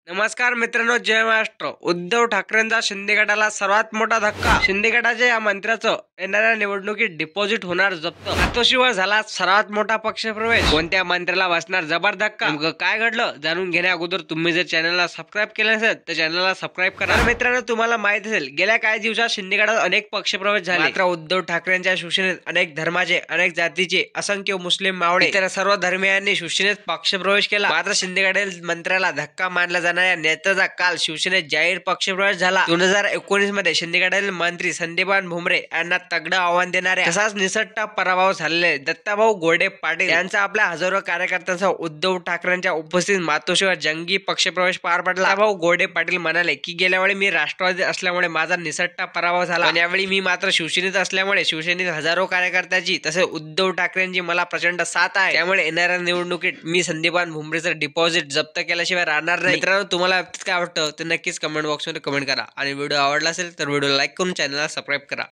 नमस्कार मित्रांनो, जय महाराष्ट्र. उद्धव ठाकरेंचा शिंदे गटाला सर्वात मोठा धक्का. शिंदे गटाच्या या मंत्र्याचं येणाऱ्या निवडणुकीत डिपॉझिट होणार जप्त. हातोशीवर झाला सर्वात मोठा पक्षप्रवेश. कोणत्या मंत्र्याला बसणार जबर धक्का? नेमकं काय घडलं जाणून घेण्या अगोदर तुम्ही जर चॅनलला सबस्क्राईब केलं नसेल तर चॅनलला सबस्क्राईब करा. तर मित्रांनो, तुम्हाला माहित असेल गेल्या काही दिवसात शिंदे गटात अनेक पक्षप्रवेश झाले. मात्र उद्धव ठाकरेंच्या शिवसेनेत अनेक धर्माचे, अनेक जातीचे, असंख्य मुस्लिम मावळे इतर सर्व धर्मियांनी शिवसेनेत पक्षप्रवेश केला. मात्र शिंदे गटातील मंत्र्याला धक्का मानला जाणाऱ्या नेत्याचा काल शिवसेनेत जाहीर पक्षप्रवेश झाला. 2019 मध्ये शिंदे गटातील मंत्री संदीपान भुमरे यांना तगडं आव्हान देणाऱ्या तसाच निसटता पराभव झालेले दत्ताभाऊ गोडे पाटील यांचा आपल्या हजारो कार्यकर्त्यांसह उद्धव ठाकरेंच्या उपस्थितीत मातोश्रीवर जंगी पक्षप्रवेश पार पडला. दत्ताभाऊ गोडे पाटील म्हणाले की गेल्या वेळी मी राष्ट्रवादी असल्यामुळे माझा निसटता पराभव झाला, पण यावेळी मी मात्र शिवसेनेत असल्यामुळे शिवसेनेत हजारो कार्यकर्त्यांची तसेच उद्धव ठाकरेंची मला प्रचंड साथ आहे. त्यामुळे येणाऱ्या निवडणुकीत मी संदीपान भुमरेचं डिपॉझिट जप्त केल्याशिवाय राहणार नाही. मित्रांनो, तुम्हाला काय वाटतं ते नक्कीच कमेंट बॉक्समध्ये कमेंट करा आणि व्हिडिओ आवडला असेल तर व्हिडिओ लाईक करून चॅनलला सबस्क्राईब करा.